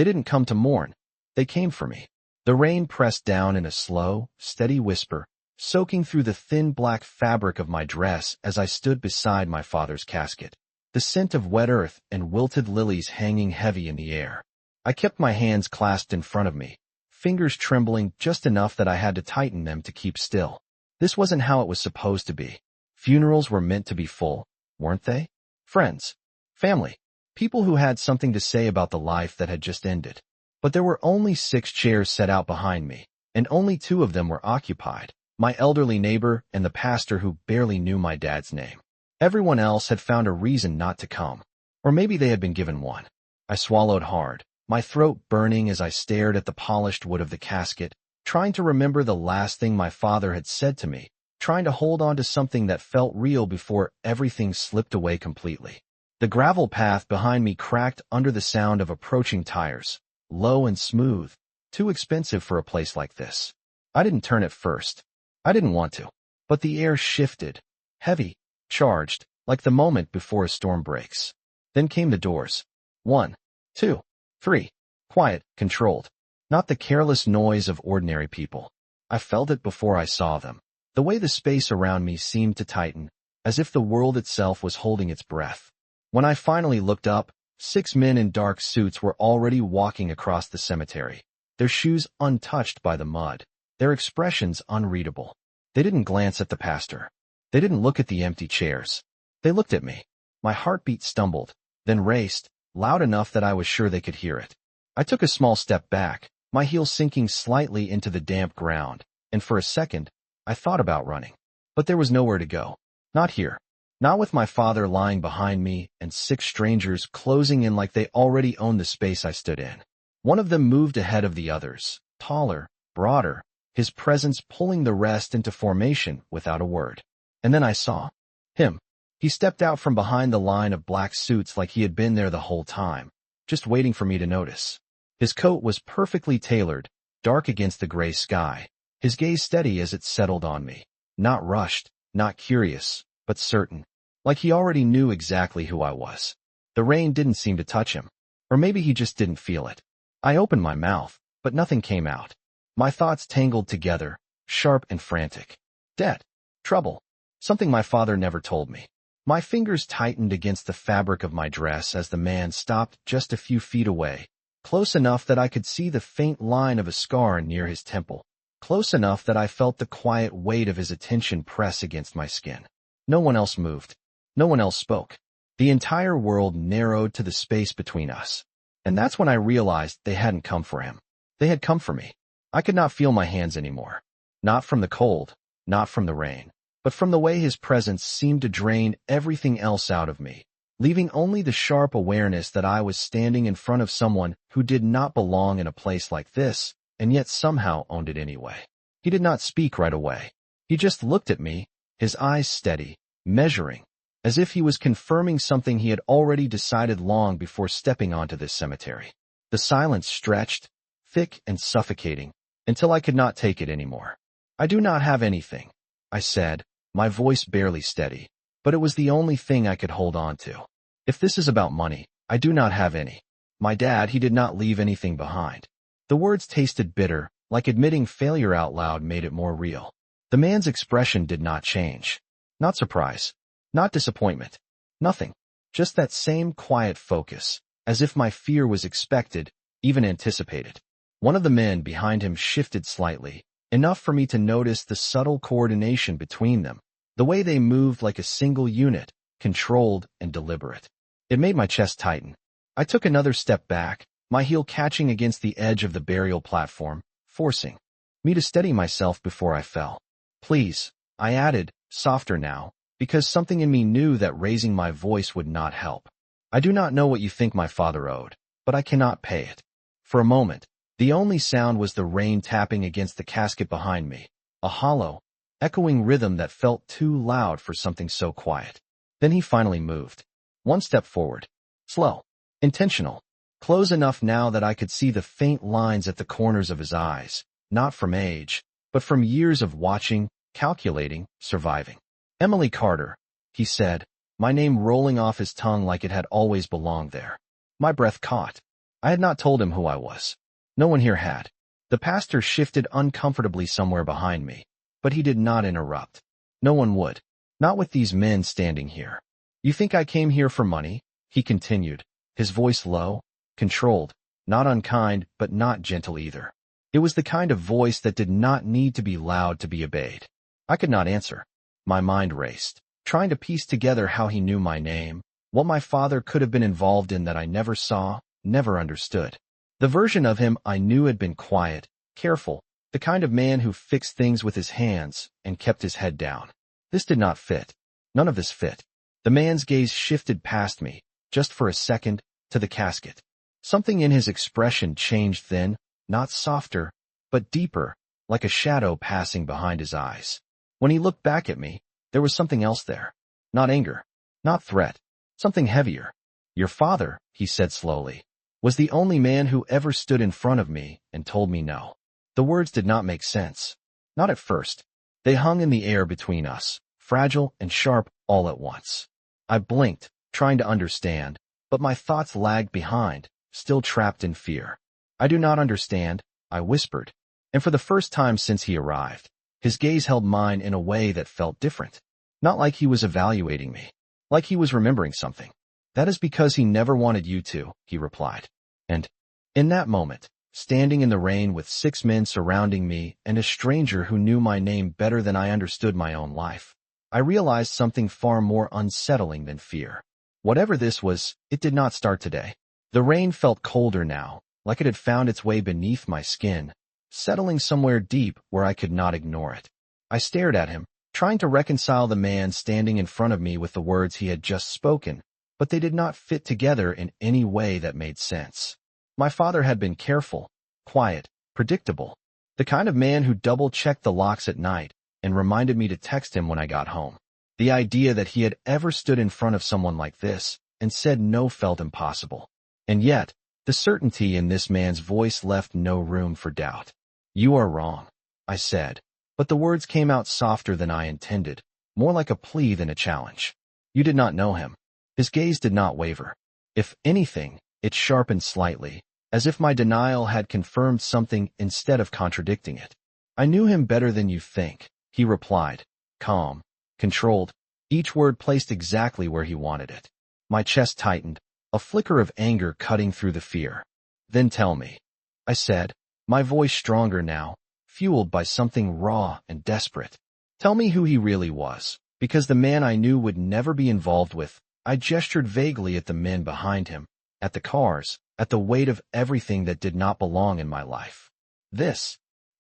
They didn't come to mourn. They came for me. The rain pressed down in a slow, steady whisper, soaking through the thin black fabric of my dress as I stood beside my father's casket. The scent of wet earth and wilted lilies hanging heavy in the air. I kept my hands clasped in front of me, fingers trembling just enough that I had to tighten them to keep still. This wasn't how it was supposed to be. Funerals were meant to be full, weren't they? Friends, family, people who had something to say about the life that had just ended. But there were only 6 chairs set out behind me, and only 2 of them were occupied, my elderly neighbor and the pastor who barely knew my dad's name. Everyone else had found a reason not to come. Or maybe they had been given one. I swallowed hard, my throat burning as I stared at the polished wood of the casket, trying to remember the last thing my father had said to me, trying to hold on to something that felt real before everything slipped away completely. The gravel path behind me cracked under the sound of approaching tires, low and smooth, too expensive for a place like this. I didn't turn at first. I didn't want to. But the air shifted, heavy, charged, like the moment before a storm breaks. Then came the doors. 1, 2, 3. Quiet, controlled. Not the careless noise of ordinary people. I felt it before I saw them. The way the space around me seemed to tighten, as if the world itself was holding its breath. When I finally looked up, 6 men in dark suits were already walking across the cemetery, their shoes untouched by the mud, their expressions unreadable. They didn't glance at the pastor. They didn't look at the empty chairs. They looked at me. My heartbeat stumbled, then raced, loud enough that I was sure they could hear it. I took a small step back, my heel sinking slightly into the damp ground, and for a second, I thought about running. But there was nowhere to go. Not here. Not with my father lying behind me and 6 strangers closing in like they already owned the space I stood in. One of them moved ahead of the others, taller, broader, his presence pulling the rest into formation without a word. And then I saw him. He stepped out from behind the line of black suits like he had been there the whole time, just waiting for me to notice. His coat was perfectly tailored, dark against the gray sky, his gaze steady as it settled on me. Not rushed, not curious, but certain, like he already knew exactly who I was. The rain didn't seem to touch him, or maybe he just didn't feel it. I opened my mouth, but nothing came out. My thoughts tangled together, sharp and frantic. Debt. Trouble. Something my father never told me. My fingers tightened against the fabric of my dress as the man stopped just a few feet away, close enough that I could see the faint line of a scar near his temple, close enough that I felt the quiet weight of his attention press against my skin. No one else moved. No one else spoke. The entire world narrowed to the space between us. And that's when I realized they hadn't come for him. They had come for me. I could not feel my hands anymore. Not from the cold, not from the rain, but from the way his presence seemed to drain everything else out of me, leaving only the sharp awareness that I was standing in front of someone who did not belong in a place like this, and yet somehow owned it anyway. He did not speak right away. He just looked at me, his eyes steady, measuring, as if he was confirming something he had already decided long before stepping onto this cemetery. The silence stretched, thick and suffocating, until I could not take it anymore. I do not have anything, I said, my voice barely steady, but it was the only thing I could hold on to. If this is about money, I do not have any. My dad, he did not leave anything behind. The words tasted bitter, like admitting failure out loud made it more real. The man's expression did not change. Not surprise. Not disappointment. Nothing. Just that same quiet focus, as if my fear was expected, even anticipated. One of the men behind him shifted slightly, enough for me to notice the subtle coordination between them, the way they moved like a single unit, controlled and deliberate. It made my chest tighten. I took another step back, my heel catching against the edge of the burial platform, forcing me to steady myself before I fell. Please, I added, softer now, because something in me knew that raising my voice would not help. I do not know what you think my father owed, but I cannot pay it. For a moment, the only sound was the rain tapping against the casket behind me, a hollow, echoing rhythm that felt too loud for something so quiet. Then he finally moved. One step forward. Slow. Intentional. Close enough now that I could see the faint lines at the corners of his eyes, not from age, but from years of watching, calculating, surviving. Emily Carter, he said, my name rolling off his tongue like it had always belonged there. My breath caught. I had not told him who I was. No one here had. The pastor shifted uncomfortably somewhere behind me, but he did not interrupt. No one would. Not with these men standing here. You think I came here for money? He continued, his voice low, controlled, not unkind, but not gentle either. It was the kind of voice that did not need to be loud to be obeyed. I could not answer. My mind raced, trying to piece together how he knew my name, what my father could have been involved in that I never saw, never understood. The version of him I knew had been quiet, careful, the kind of man who fixed things with his hands and kept his head down. This did not fit. None of this fit. The man's gaze shifted past me, just for a second, to the casket. Something in his expression changed then, not softer, but deeper, like a shadow passing behind his eyes. When he looked back at me, there was something else there. Not anger, not threat, something heavier. Your father, he said slowly, was the only man who ever stood in front of me and told me no. The words did not make sense. Not at first. They hung in the air between us, fragile and sharp all at once. I blinked, trying to understand, but my thoughts lagged behind, still trapped in fear. I do not understand, I whispered. And for the first time since he arrived, his gaze held mine in a way that felt different. Not like he was evaluating me. Like he was remembering something. That is because he never wanted you to, he replied. And, in that moment, standing in the rain with 6 men surrounding me and a stranger who knew my name better than I understood my own life, I realized something far more unsettling than fear. Whatever this was, it did not start today. The rain felt colder now, like it had found its way beneath my skin, settling somewhere deep where I could not ignore it. I stared at him, trying to reconcile the man standing in front of me with the words he had just spoken, but they did not fit together in any way that made sense. My father had been careful, quiet, predictable, the kind of man who double-checked the locks at night and reminded me to text him when I got home. The idea that he had ever stood in front of someone like this and said no felt impossible. And yet, the certainty in this man's voice left no room for doubt. You are wrong, I said, but the words came out softer than I intended, more like a plea than a challenge. You did not know him. His gaze did not waver. If anything, it sharpened slightly, as if my denial had confirmed something instead of contradicting it. I knew him better than you think, he replied, calm, controlled, each word placed exactly where he wanted it. My chest tightened, a flicker of anger cutting through the fear. Then tell me, I said, my voice stronger now, fueled by something raw and desperate. Tell me who he really was, because the man I knew would never be involved with. I gestured vaguely at the men behind him, at the cars, at the weight of everything that did not belong in my life. The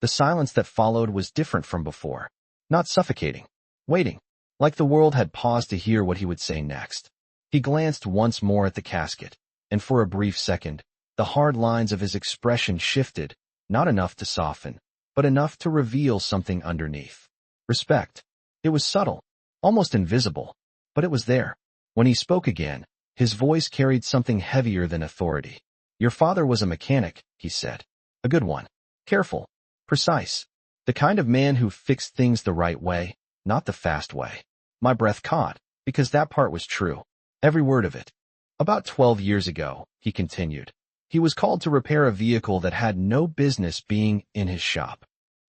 silence that followed was different from before. Not suffocating. Waiting. Like the world had paused to hear what he would say next. He glanced once more at the casket, and for a brief second, the hard lines of his expression shifted, not enough to soften, but enough to reveal something underneath. Respect. It was subtle, almost invisible, but it was there. When he spoke again, his voice carried something heavier than authority. Your father was a mechanic, he said. A good one. Careful. Precise. The kind of man who fixed things the right way, not the fast way. My breath caught, because that part was true. Every word of it. About 12 years ago, he continued, he was called to repair a vehicle that had no business being in his shop.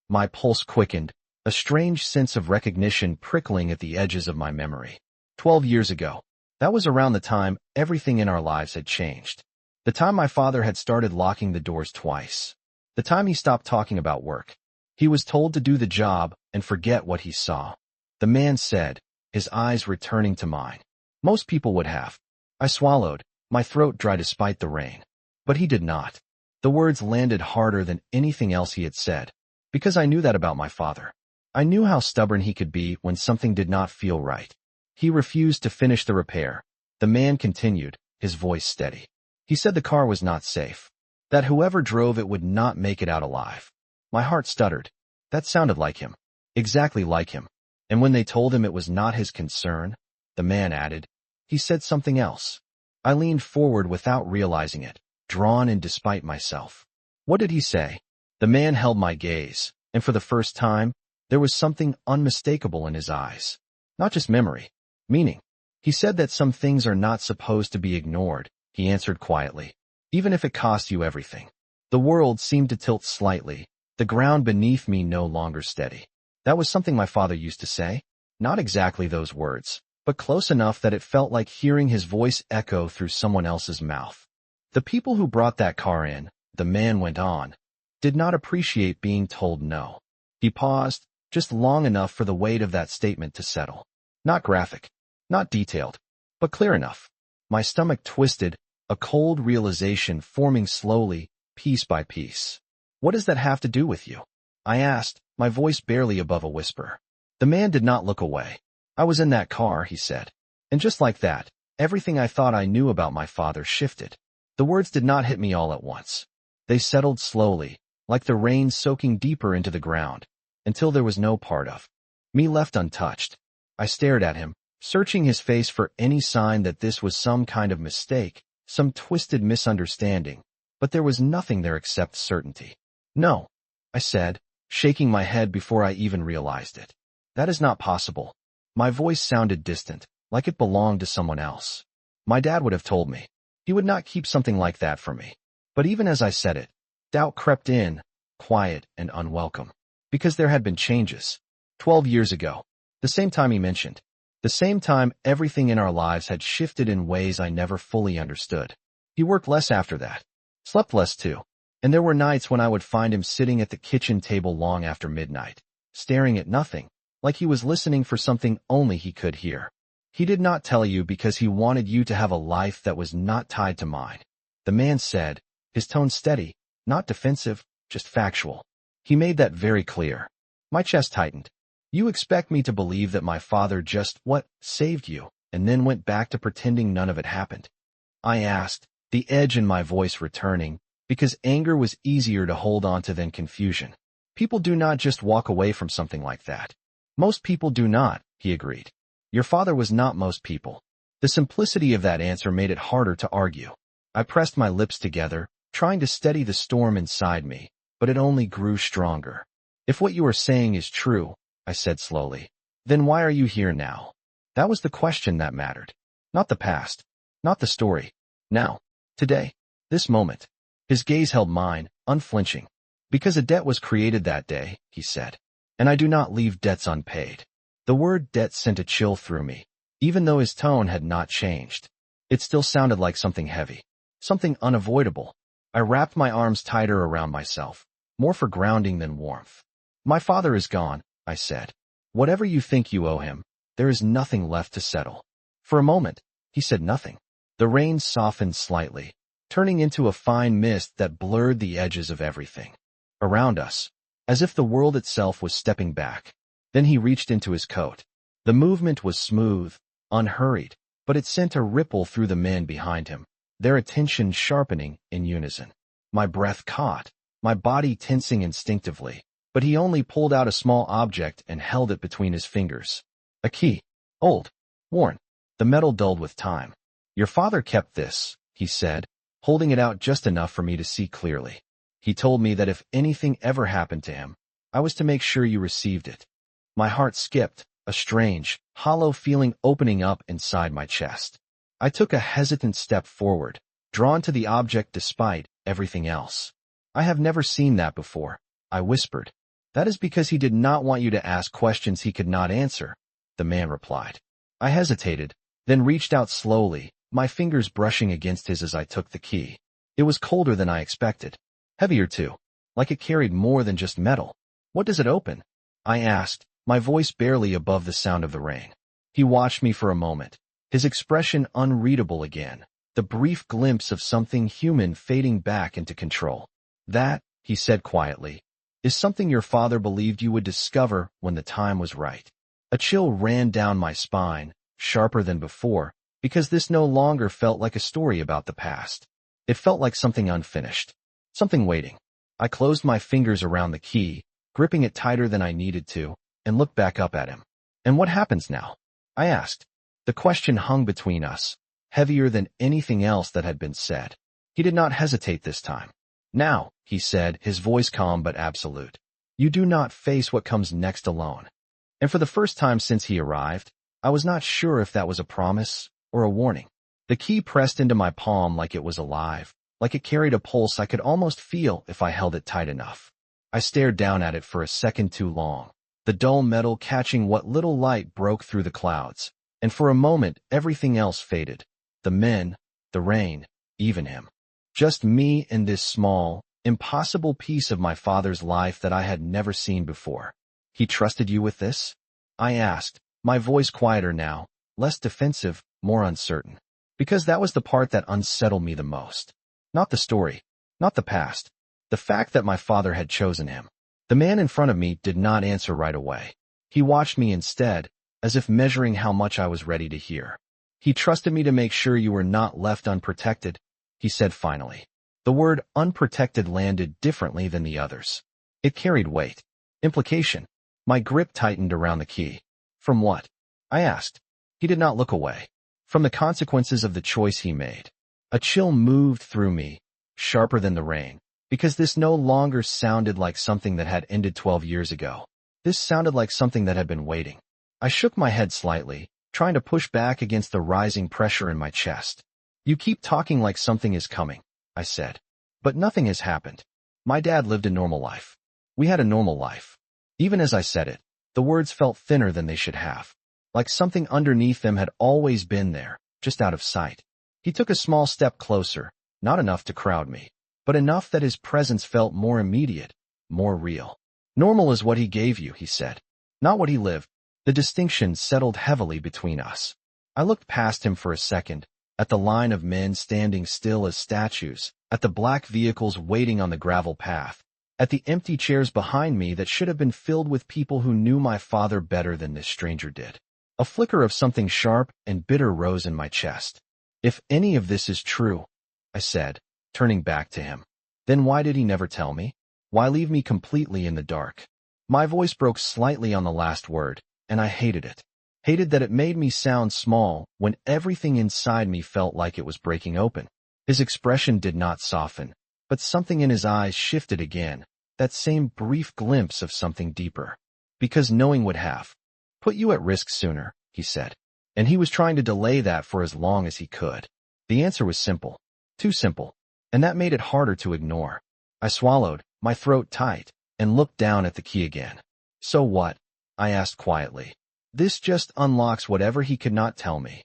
My pulse quickened, a strange sense of recognition prickling at the edges of my memory. 12 years ago. That was around the time everything in our lives had changed. The time my father had started locking the doors twice. The time he stopped talking about work. He was told to do the job and forget what he saw. The man said, his eyes returning to mine. Most people would have. I swallowed, my throat dry despite the rain. But he did not. The words landed harder than anything else he had said, because I knew that about my father. I knew how stubborn he could be when something did not feel right. He refused to finish the repair. The man continued, his voice steady. He said the car was not safe, that whoever drove it would not make it out alive. My heart stuttered. That sounded like him. Exactly like him. And when they told him it was not his concern, the man added, he said something else. I leaned forward without realizing it, drawn in despite myself. What did he say? The man held my gaze, and for the first time, there was something unmistakable in his eyes. Not just memory. Meaning. He said that some things are not supposed to be ignored, he answered quietly. even if it costs you everything. The world seemed to tilt slightly, the ground beneath me no longer steady. That was something my father used to say. Not exactly those words, but close enough that it felt like hearing his voice echo through someone else's mouth. The people who brought that car in, the man went on, did not appreciate being told no. He paused, just long enough for the weight of that statement to settle. Not graphic, not detailed, but clear enough. My stomach twisted, a cold realization forming slowly, piece by piece. What does that have to do with you? I asked, my voice barely above a whisper. The man did not look away. I was in that car, he said. And just like that, everything I thought I knew about my father shifted. The words did not hit me all at once. They settled slowly, like the rain soaking deeper into the ground, until there was no part of me left untouched. I stared at him, searching his face for any sign that this was some kind of mistake, some twisted misunderstanding, but there was nothing there except certainty. No, I said, shaking my head before I even realized it. That is not possible. My voice sounded distant, like it belonged to someone else. My dad would have told me. He would not keep something like that from me. But even as I said it, doubt crept in, quiet and unwelcome. Because there had been changes. 12 years ago. The same time he mentioned. The same time everything in our lives had shifted in ways I never fully understood. He worked less after that. Slept less too. And there were nights when I would find him sitting at the kitchen table long after midnight, staring at nothing, like he was listening for something only he could hear. He did not tell you because he wanted you to have a life that was not tied to mine. The man said, his tone steady, not defensive, just factual. He made that very clear. My chest tightened. You expect me to believe that my father just, saved you, and then went back to pretending none of it happened? I asked, the edge in my voice returning, because anger was easier to hold on to than confusion. People do not just walk away from something like that. Most people do not, he agreed. Your father was not most people. The simplicity of that answer made it harder to argue. I pressed my lips together, trying to steady the storm inside me, but it only grew stronger. If what you are saying is true, I said slowly, then why are you here now? That was the question that mattered. Not the past. Not the story. Now. Today. This moment. His gaze held mine, unflinching. Because a debt was created that day, he said. And I do not leave debts unpaid. The word debt sent a chill through me, even though his tone had not changed. It still sounded like something heavy. Something unavoidable. I wrapped my arms tighter around myself, more for grounding than warmth. My father is gone, I said. Whatever you think you owe him, there is nothing left to settle. For a moment, he said nothing. The rain softened slightly, turning into a fine mist that blurred the edges of everything around us, as if the world itself was stepping back. Then he reached into his coat. The movement was smooth, unhurried, but it sent a ripple through the men behind him, their attention sharpening in unison. My breath caught, my body tensing instinctively, but he only pulled out a small object and held it between his fingers. A key. Old. Worn. The metal dulled with time. Your father kept this, he said, holding it out just enough for me to see clearly. He told me that if anything ever happened to him, I was to make sure you received it. My heart skipped, a strange, hollow feeling opening up inside my chest. I took a hesitant step forward, drawn to the object despite everything else. I have never seen that before, I whispered. That is because he did not want you to ask questions he could not answer, the man replied. I hesitated, then reached out slowly, my fingers brushing against his as I took the key. It was colder than I expected. Heavier too, like it carried more than just metal. What does it open? I asked, my voice barely above the sound of the rain. He watched me for a moment, his expression unreadable again, the brief glimpse of something human fading back into control. That, he said quietly, is something your father believed you would discover when the time was right. A chill ran down my spine, sharper than before, because this no longer felt like a story about the past. It felt like something unfinished, something waiting. I closed my fingers around the key, gripping it tighter than I needed to, and looked back up at him. And what happens now? I asked. The question hung between us, heavier than anything else that had been said. He did not hesitate this time. Now, he said, his voice calm but absolute. You do not face what comes next alone. And for the first time since he arrived, I was not sure if that was a promise or a warning. The key pressed into my palm like it was alive, like it carried a pulse I could almost feel if I held it tight enough. I stared down at it for a second too long, the dull metal catching what little light broke through the clouds, and for a moment everything else faded. The men, the rain, even him. Just me and this small, impossible piece of my father's life that I had never seen before. He trusted you with this? I asked, my voice quieter now, less defensive, more uncertain. Because that was the part that unsettled me the most. Not the story, not the past, the fact that my father had chosen him. The man in front of me did not answer right away. He watched me instead, as if measuring how much I was ready to hear. He trusted me to make sure you were not left unprotected, he said finally. The word unprotected landed differently than the others. It carried weight. Implication. My grip tightened around the key. From what? I asked. He did not look away. From the consequences of the choice he made. A chill moved through me, sharper than the rain, because this no longer sounded like something that had ended 12 years ago. This sounded like something that had been waiting. I shook my head slightly, trying to push back against the rising pressure in my chest. You keep talking like something is coming, I said. But nothing has happened. My dad lived a normal life. We had a normal life. Even as I said it, the words felt thinner than they should have. Like something underneath them had always been there, just out of sight. He took a small step closer, not enough to crowd me, but enough that his presence felt more immediate, more real. Normal is what he gave you, he said, not what he lived. The distinction settled heavily between us. I looked past him for a second, at the line of men standing still as statues, at the black vehicles waiting on the gravel path, at the empty chairs behind me that should have been filled with people who knew my father better than this stranger did. A flicker of something sharp and bitter rose in my chest. If any of this is true, I said, turning back to him, then why did he never tell me? Why leave me completely in the dark? My voice broke slightly on the last word, and I hated it. Hated that it made me sound small when everything inside me felt like it was breaking open. His expression did not soften, but something in his eyes shifted again, that same brief glimpse of something deeper. Because knowing would have put you at risk sooner, he said. And he was trying to delay that for as long as he could. The answer was simple. Too simple. And that made it harder to ignore. I swallowed, my throat tight, and looked down at the key again. So what? I asked quietly. This just unlocks whatever he could not tell me.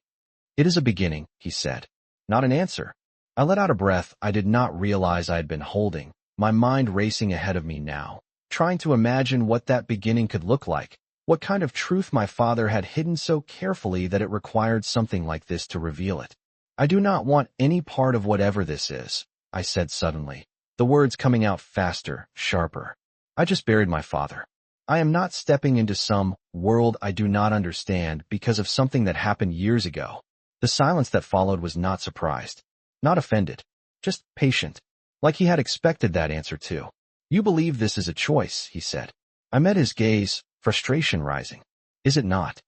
It is a beginning, he said. Not an answer. I let out a breath I did not realize I had been holding, my mind racing ahead of me now, trying to imagine what that beginning could look like, what kind of truth my father had hidden so carefully that it required something like this to reveal it. I do not want any part of whatever this is, I said suddenly, the words coming out faster, sharper. I just buried my father. I am not stepping into some world I do not understand because of something that happened years ago. The silence that followed was not surprised, not offended, just patient, like he had expected that answer too. You believe this is a choice, he said. I met his gaze, frustration rising. Is it not?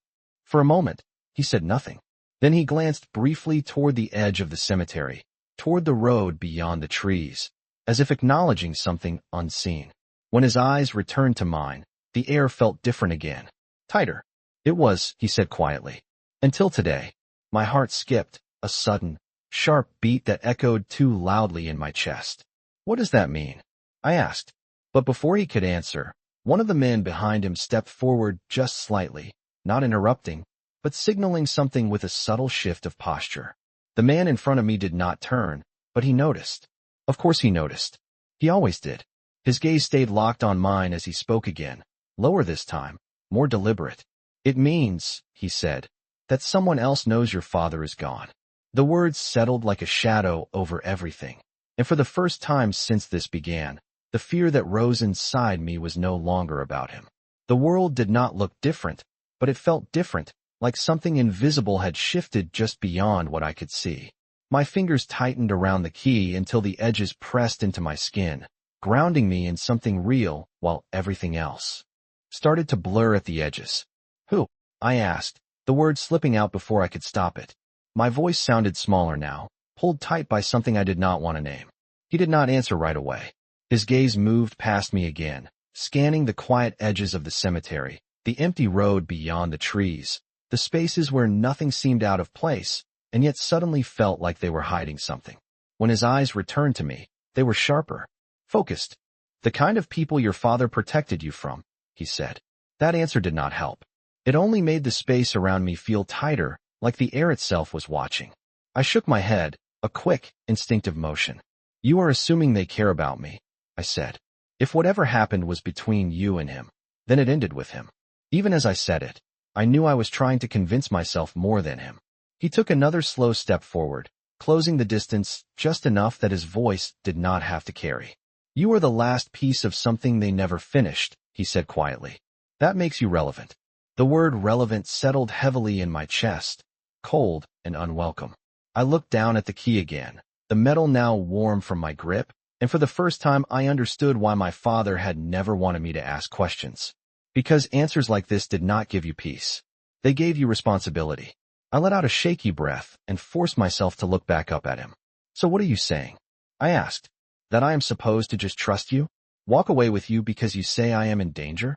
For a moment, he said nothing. Then he glanced briefly toward the edge of the cemetery, toward the road beyond the trees, as if acknowledging something unseen. When his eyes returned to mine, the air felt different again. Tighter. It was, he said quietly. Until today. My heart skipped, a sudden, sharp beat that echoed too loudly in my chest. What does that mean? I asked. But before he could answer, one of the men behind him stepped forward just slightly, not interrupting, but signaling something with a subtle shift of posture. The man in front of me did not turn, but he noticed. Of course he noticed. He always did. His gaze stayed locked on mine as he spoke again, lower this time, more deliberate. It means, he said, that someone else knows your father is gone. The words settled like a shadow over everything, and for the first time since this began, the fear that rose inside me was no longer about him. The world did not look different, but it felt different, like something invisible had shifted just beyond what I could see. My fingers tightened around the key until the edges pressed into my skin, grounding me in something real while everything else started to blur at the edges. Who? I asked, the word slipping out before I could stop it. My voice sounded smaller now, pulled tight by something I did not want to name. He did not answer right away. His gaze moved past me again, scanning the quiet edges of the cemetery, the empty road beyond the trees, the spaces where nothing seemed out of place, and yet suddenly felt like they were hiding something. When his eyes returned to me, they were sharper, focused. "The kind of people your father protected you from," he said. That answer did not help. It only made the space around me feel tighter, like the air itself was watching. I shook my head, a quick, instinctive motion. "You are assuming they care about me," I said. "If whatever happened was between you and him, then it ended with him." Even as I said it, I knew I was trying to convince myself more than him. He took another slow step forward, closing the distance just enough that his voice did not have to carry. "You are the last piece of something they never finished," he said quietly. "That makes you relevant." The word relevant settled heavily in my chest, cold and unwelcome. I looked down at the key again, the metal now warm from my grip, and for the first time I understood why my father had never wanted me to ask questions. Because answers like this did not give you peace. They gave you responsibility. I let out a shaky breath and forced myself to look back up at him. "So what are you saying?" I asked. "That I am supposed to just trust you? Walk away with you because you say I am in danger?"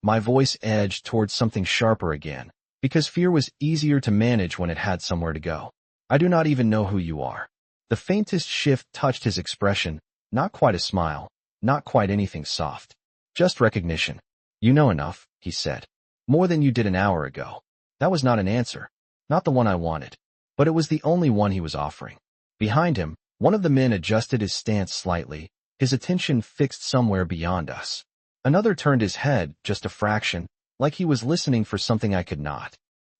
My voice edged towards something sharper again, because fear was easier to manage when it had somewhere to go. "I do not even know who you are." The faintest shift touched his expression, not quite a smile, not quite anything soft. Just recognition. "You know enough," he said. "More than you did an hour ago." That was not an answer, not the one I wanted, but it was the only one he was offering. Behind him, one of the men adjusted his stance slightly, his attention fixed somewhere beyond us. Another turned his head just a fraction, like he was listening for something I could not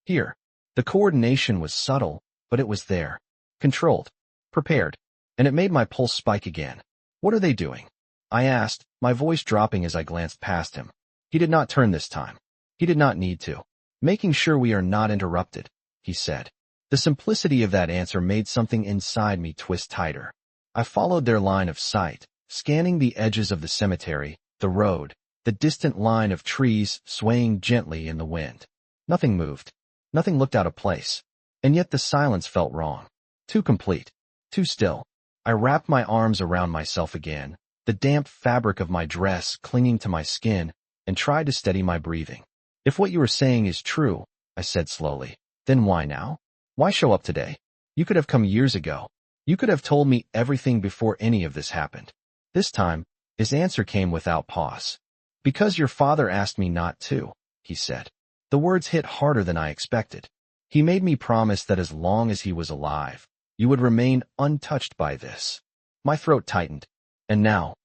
hear. The coordination was subtle, but it was there. Controlled. Prepared. And it made my pulse spike again. "What are they doing?" I asked, my voice dropping as I glanced past him. He did not turn this time. He did not need to. "Making sure we are not interrupted," he said. The simplicity of that answer made something inside me twist tighter. I followed their line of sight, scanning the edges of the cemetery, the road, the distant line of trees swaying gently in the wind. Nothing moved. Nothing looked out of place. And yet the silence felt wrong. Too complete. Too still. I wrapped my arms around myself again, the damp fabric of my dress clinging to my skin, and tried to steady my breathing. "If what you are saying is true," I said slowly, "then why now? Why show up today? You could have come years ago. You could have told me everything before any of this happened." This time, his answer came without pause. "Because your father asked me not to," he said. The words hit harder than I expected. He made me promise that as long as he was alive, you would remain untouched by this. My throat tightened. "And now?"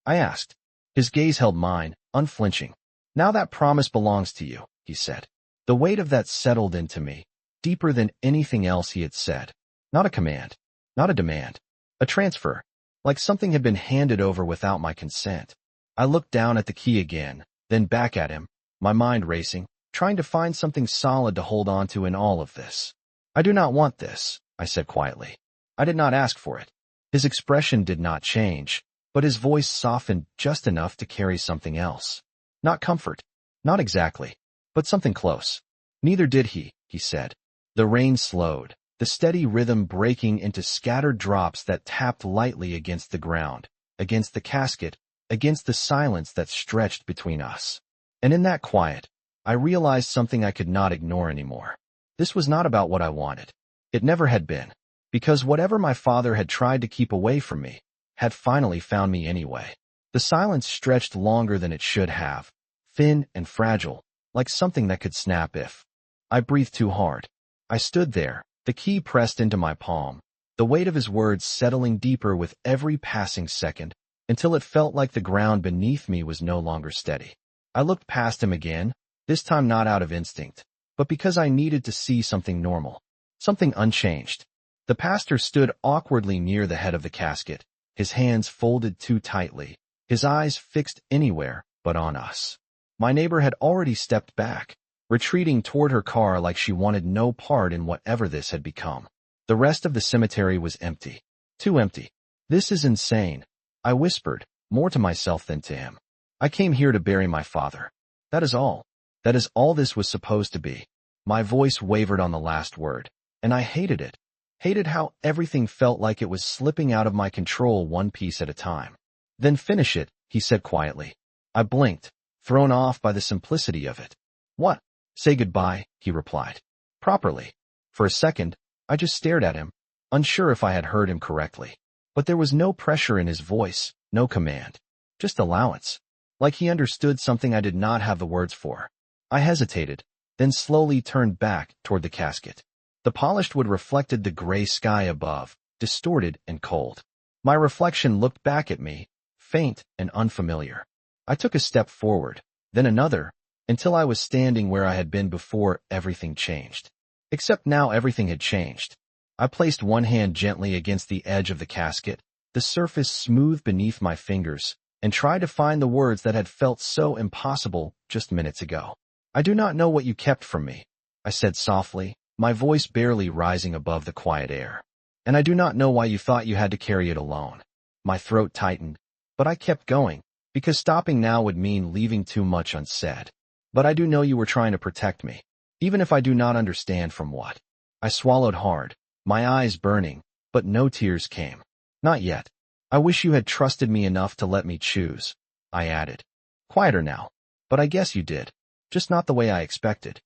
I asked. His gaze held mine, unflinching. "Now that promise belongs to you," he said. The weight of that settled into me, deeper than anything else he had said. Not a command. Not a demand. A transfer. Like something had been handed over without my consent. I looked down at the key again, then back at him, my mind racing, trying to find something solid to hold on to in all of this. "I do not want this," I said quietly. "I did not ask for it." His expression did not change, but his voice softened just enough to carry something else. Not comfort. Not exactly. But something close. "Neither did he," he said. The rain slowed, the steady rhythm breaking into scattered drops that tapped lightly against the ground, against the casket, against the silence that stretched between us. And in that quiet, I realized something I could not ignore anymore. This was not about what I wanted. It never had been. Because whatever my father had tried to keep away from me, had finally found me anyway. The silence stretched longer than it should have, thin and fragile, like something that could snap if I breathed too hard. I stood there, the key pressed into my palm, the weight of his words settling deeper with every passing second, until it felt like the ground beneath me was no longer steady. I looked past him again, this time not out of instinct, but because I needed to see something normal, something unchanged. The pastor stood awkwardly near the head of the casket, his hands folded too tightly, his eyes fixed anywhere but on us. My neighbor had already stepped back, retreating toward her car like she wanted no part in whatever this had become. The rest of the cemetery was empty. Too empty. "This is insane," I whispered, more to myself than to him. "I came here to bury my father. That is all. That is all this was supposed to be." My voice wavered on the last word, and I hated it. Hated how everything felt like it was slipping out of my control one piece at a time. "Then finish it," he said quietly. I blinked, thrown off by the simplicity of it. "What?" "Say goodbye," he replied. Properly. For a second, I just stared at him, unsure if I had heard him correctly. But there was no pressure in his voice, no command. Just allowance. Like he understood something I did not have the words for. I hesitated, then slowly turned back toward the casket. The polished wood reflected the gray sky above, distorted and cold. My reflection looked back at me, faint and unfamiliar. I took a step forward, then another, until I was standing where I had been before everything changed. Except now everything had changed. I placed one hand gently against the edge of the casket, the surface smooth beneath my fingers, and tried to find the words that had felt so impossible just minutes ago. "I do not know what you kept from me," I said softly, my voice barely rising above the quiet air. "And I do not know why you thought you had to carry it alone." My throat tightened, but I kept going, because stopping now would mean leaving too much unsaid. "But I do know you were trying to protect me, even if I do not understand from what." I swallowed hard, my eyes burning, but no tears came. "Not yet. I wish you had trusted me enough to let me choose," I added. Quieter now. "But I guess you did. Just not the way I expected."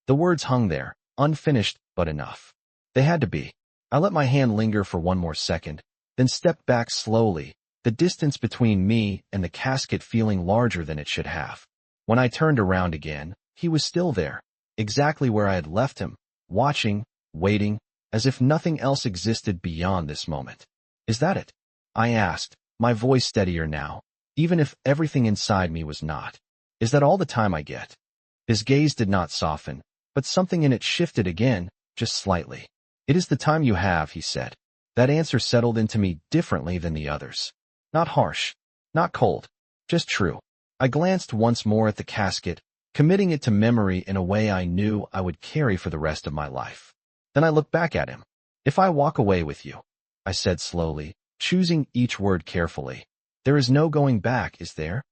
The words hung there, unfinished but enough. They had to be. I let my hand linger for one more second, then stepped back slowly, the distance between me and the casket feeling larger than it should have. When I turned around again, he was still there, exactly where I had left him, watching, waiting, as if nothing else existed beyond this moment. "Is that it?" I asked, my voice steadier now, even if everything inside me was not. "Is that all the time I get?" His gaze did not soften, but something in it shifted again, just slightly. "It is the time you have," he said. That answer settled into me differently than the others. Not harsh, not cold, just true. I glanced once more at the casket, committing it to memory in a way I knew I would carry for the rest of my life. Then I looked back at him. "If I walk away with you," I said slowly, choosing each word carefully, "there is no going back, is there?"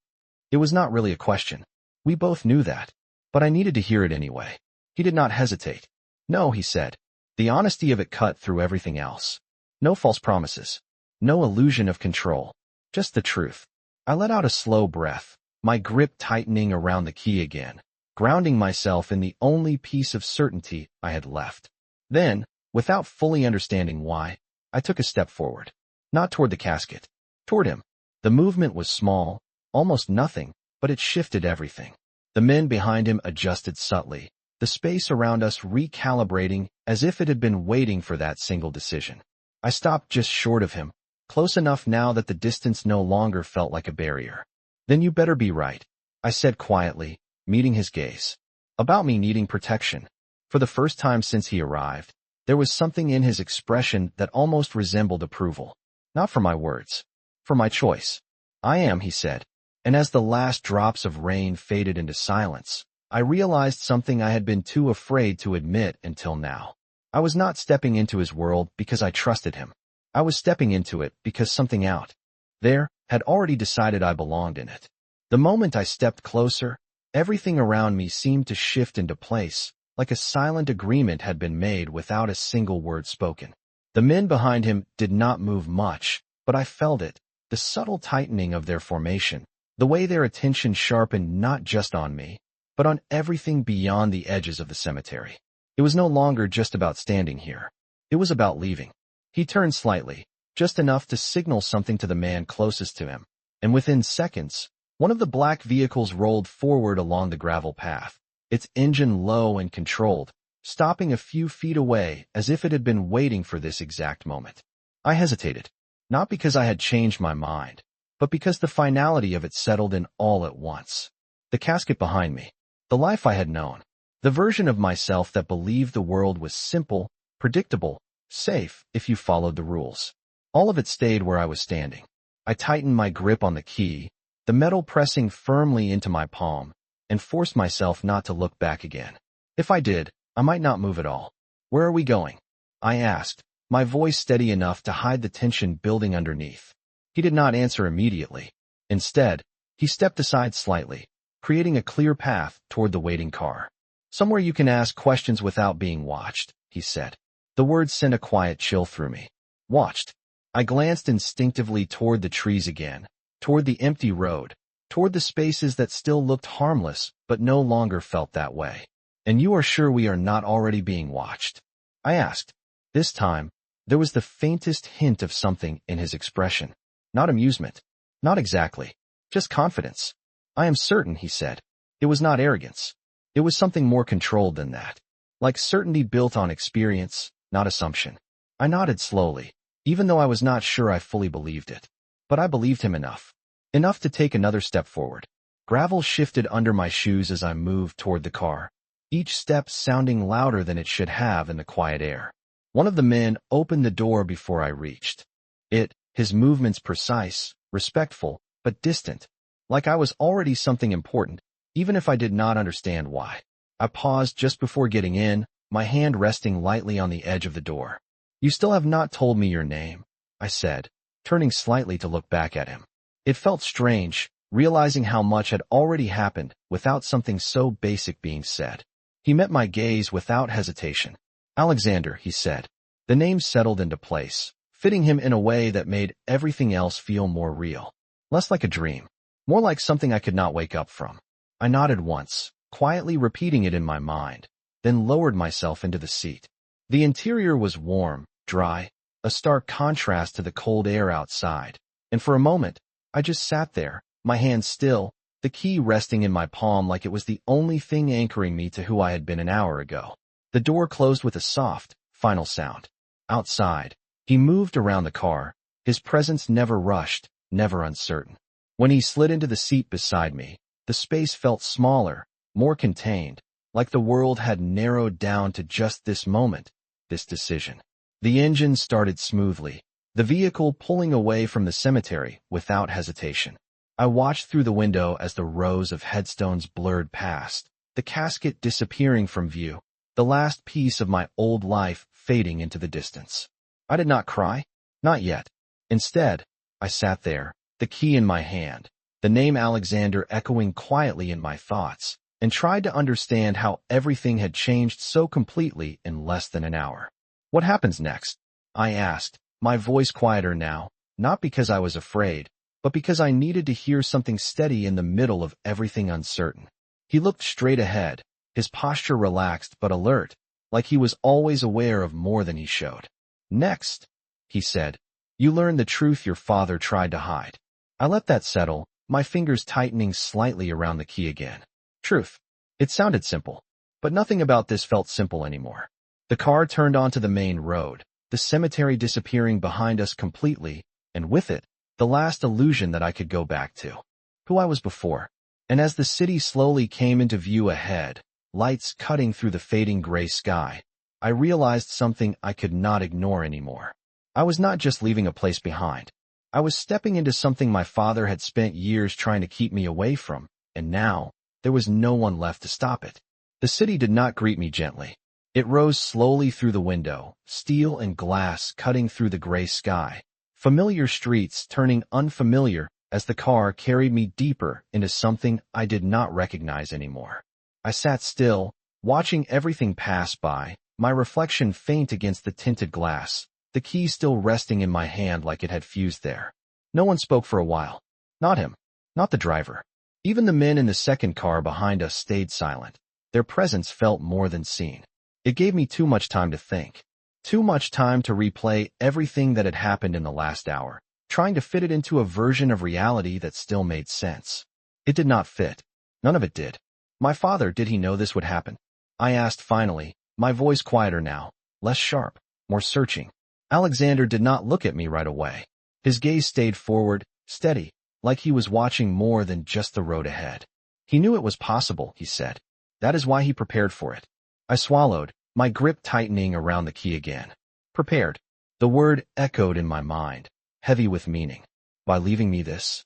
It was not really a question. We both knew that. But I needed to hear it anyway. He did not hesitate. "No," he said. The honesty of it cut through everything else. No false promises. No illusion of control. Just the truth. I let out a slow breath, my grip tightening around the key again, grounding myself in the only piece of certainty I had left. Then, without fully understanding why, I took a step forward. Not toward the casket. Toward him. The movement was small, almost nothing, but it shifted everything. The men behind him adjusted subtly, the space around us recalibrating as if it had been waiting for that single decision. I stopped just short of him, close enough now that the distance no longer felt like a barrier. "Then you better be right," I said quietly, meeting his gaze. "About me needing protection." For the first time since he arrived, there was something in his expression that almost resembled approval. Not for my words. For my choice. "I am," he said. And as the last drops of rain faded into silence, I realized something I had been too afraid to admit until now. I was not stepping into his world because I trusted him. I was stepping into it because something out there had already decided I belonged in it. The moment I stepped closer, everything around me seemed to shift into place, like a silent agreement had been made without a single word spoken. The men behind him did not move much, but I felt it, the subtle tightening of their formation, the way their attention sharpened not just on me, but on everything beyond the edges of the cemetery. It was no longer just about standing here. It was about leaving. He turned slightly, just enough to signal something to the man closest to him, and within seconds, one of the black vehicles rolled forward along the gravel path, its engine low and controlled, stopping a few feet away as if it had been waiting for this exact moment. I hesitated, not because I had changed my mind, but because the finality of it settled in all at once. The casket behind me, the life I had known, the version of myself that believed the world was simple, predictable, safe if you followed the rules. All of it stayed where I was standing. I tightened my grip on the key, the metal pressing firmly into my palm, and forced myself not to look back again. If I did, I might not move at all. "Where are we going?" I asked, my voice steady enough to hide the tension building underneath. He did not answer immediately. Instead, he stepped aside slightly, creating a clear path toward the waiting car. "Somewhere you can ask questions without being watched," he said. The words sent a quiet chill through me. Watched. I glanced instinctively toward the trees again, toward the empty road, toward the spaces that still looked harmless but no longer felt that way. "And you are sure we are not already being watched?" I asked. This time, There was the faintest hint of something in his expression. Not amusement. Not exactly. Just confidence. I am certain, he said. It was not arrogance. It was something more controlled than that. Like certainty built on experience, not assumption. I nodded slowly, even though I was not sure I fully believed it. But I believed him enough. Enough to take another step forward. Gravel shifted under my shoes as I moved toward the car, each step sounding louder than it should have in the quiet air. One of the men opened the door before I reached. His movements precise, respectful, but distant, like I was already something important, even if I did not understand why. I paused just before getting in, my hand resting lightly on the edge of the door. You still have not told me your name, I said, turning slightly to look back at him. It felt strange, realizing how much had already happened without something so basic being said. He met my gaze without hesitation. Alexander, he said. The name settled into place, fitting him in a way that made everything else feel more real. Less like a dream, more like something I could not wake up from. I nodded once, quietly repeating it in my mind, then lowered myself into the seat. The interior was warm, dry, a stark contrast to the cold air outside, and for a moment, I just sat there, my hand still, the key resting in my palm like it was the only thing anchoring me to who I had been an hour ago. The door closed with a soft, final sound. Outside, he moved around the car, his presence never rushed, never uncertain. When he slid into the seat beside me, the space felt smaller, more contained, like the world had narrowed down to just this moment, this decision. The engine started smoothly, the vehicle pulling away from the cemetery without hesitation. I watched through the window as the rows of headstones blurred past, the casket disappearing from view, the last piece of my old life fading into the distance. I did not cry, not yet. Instead, I sat there, the key in my hand, the name Alexander echoing quietly in my thoughts, and tried to understand how everything had changed so completely in less than an hour. What happens next? I asked, my voice quieter now, not because I was afraid, but because I needed to hear something steady in the middle of everything uncertain. He looked straight ahead, his posture relaxed but alert, like he was always aware of more than he showed. Next, he said, you learn the truth your father tried to hide. I let that settle, my fingers tightening slightly around the key again. Truth. It sounded simple, but nothing about this felt simple anymore. The car turned onto the main road, the cemetery disappearing behind us completely, and with it, the last illusion that I could go back to. Who I was before. And as the city slowly came into view ahead, lights cutting through the fading gray sky, I realized something I could not ignore anymore. I was not just leaving a place behind. I was stepping into something my father had spent years trying to keep me away from, and now, there was no one left to stop it. The city did not greet me gently. It rose slowly through the window, steel and glass cutting through the gray sky, familiar streets turning unfamiliar as the car carried me deeper into something I did not recognize anymore. I sat still, watching everything pass by, my reflection faint against the tinted glass, the key still resting in my hand like it had fused there. No one spoke for a while. Not him. Not the driver. Even the men in the second car behind us stayed silent. Their presence felt more than seen. It gave me too much time to think. Too much time to replay everything that had happened in the last hour, trying to fit it into a version of reality that still made sense. It did not fit. None of it did. My father, did he know this would happen? I asked finally, my voice quieter now, less sharp, more searching. Alexander did not look at me right away. His gaze stayed forward, steady, like he was watching more than just the road ahead. He knew it was possible, he said. That is why he prepared for it. I swallowed, my grip tightening around the key again. Prepared. The word echoed in my mind, heavy with meaning. By leaving me this?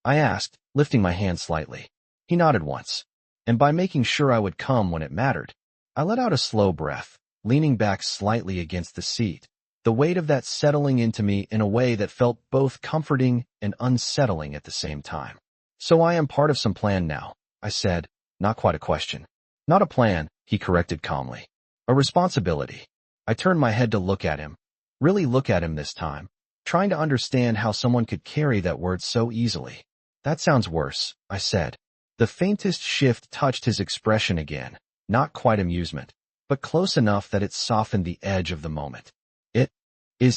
I asked, lifting my hand slightly. He nodded once. And by making sure I would come when it mattered. I let out a slow breath, leaning back slightly against the seat, the weight of that settling into me in a way that felt both comforting and unsettling at the same time. So I am part of some plan now, I said, not quite a question. Not a plan, he corrected calmly. A responsibility. I turned my head to look at him, really look at him this time, trying to understand how someone could carry that word so easily. That sounds worse, I said. The faintest shift touched his expression again, not quite amusement, but close enough that it softened the edge of the moment.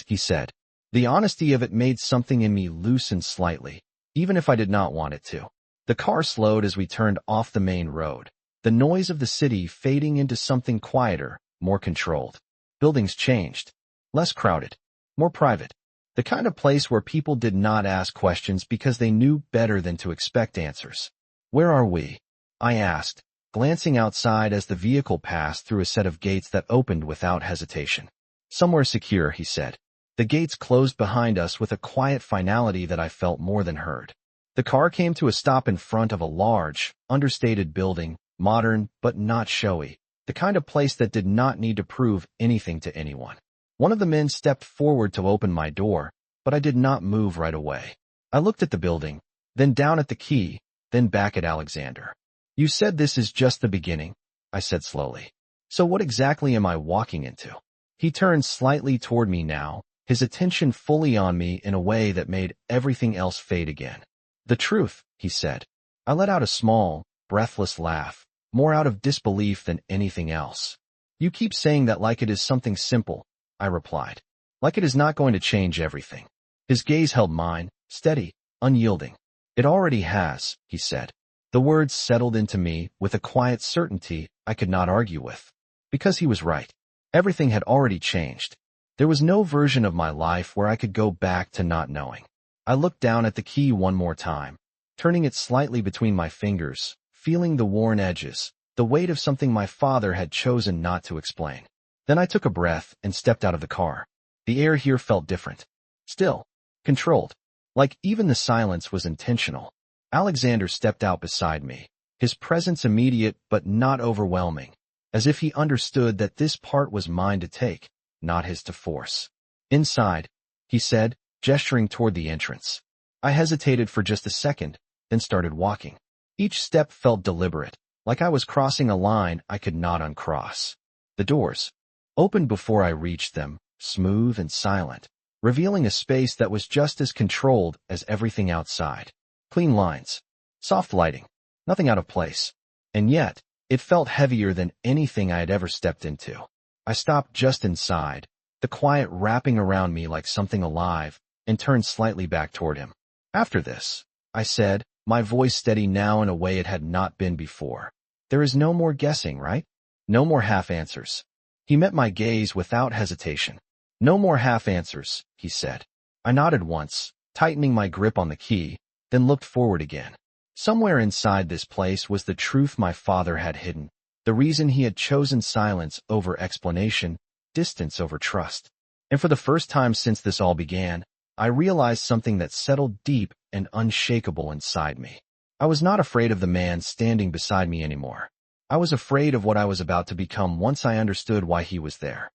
he said. The honesty of it made something in me loosen slightly, even if I did not want it to. The car slowed as we turned off the main road, the noise of the city fading into something quieter, more controlled. Buildings changed. Less crowded. More private. The kind of place where people did not ask questions because they knew better than to expect answers. Where are we? I asked, glancing outside as the vehicle passed through a set of gates that opened without hesitation. Somewhere secure, he said. The gates closed behind us with a quiet finality that I felt more than heard. The car came to a stop in front of a large, understated building, modern but not showy, the kind of place that did not need to prove anything to anyone. One of the men stepped forward to open my door, but I did not move right away. I looked at the building, then down at the key, then back at Alexander. You said this is just the beginning, I said slowly. So what exactly am I walking into? He turned slightly toward me now, his attention fully on me in a way that made everything else fade again. The truth, he said. I let out a small, breathless laugh, more out of disbelief than anything else. You keep saying that like it is something simple, I replied. Like it is not going to change everything. His gaze held mine, steady, unyielding. It already has, he said. The words settled into me with a quiet certainty I could not argue with. Because he was right. Everything had already changed. There was no version of my life where I could go back to not knowing. I looked down at the key one more time, turning it slightly between my fingers, feeling the worn edges, the weight of something my father had chosen not to explain. Then I took a breath and stepped out of the car. The air here felt different. Still. Controlled. Like even the silence was intentional. Alexander stepped out beside me, his presence immediate but not overwhelming, as if he understood that this part was mine to take, not his to force. Inside, he said, gesturing toward the entrance. I hesitated for just a second, then started walking. Each step felt deliberate, like I was crossing a line I could not uncross. The doors opened before I reached them, smooth and silent, revealing a space that was just as controlled as everything outside. Clean lines, soft lighting, nothing out of place. And yet, it felt heavier than anything I had ever stepped into. I stopped just inside, the quiet wrapping around me like something alive, and turned slightly back toward him. After this, I said, my voice steady now in a way it had not been before. There is no more guessing, right? No more half answers. He met my gaze without hesitation. No more half answers, he said. I nodded once, tightening my grip on the key, then looked forward again. Somewhere inside this place was the truth my father had hidden, the reason he had chosen silence over explanation, distance over trust. And for the first time since this all began, I realized something that settled deep and unshakable inside me. I was not afraid of the man standing beside me anymore. I was afraid of what I was about to become once I understood why he was there.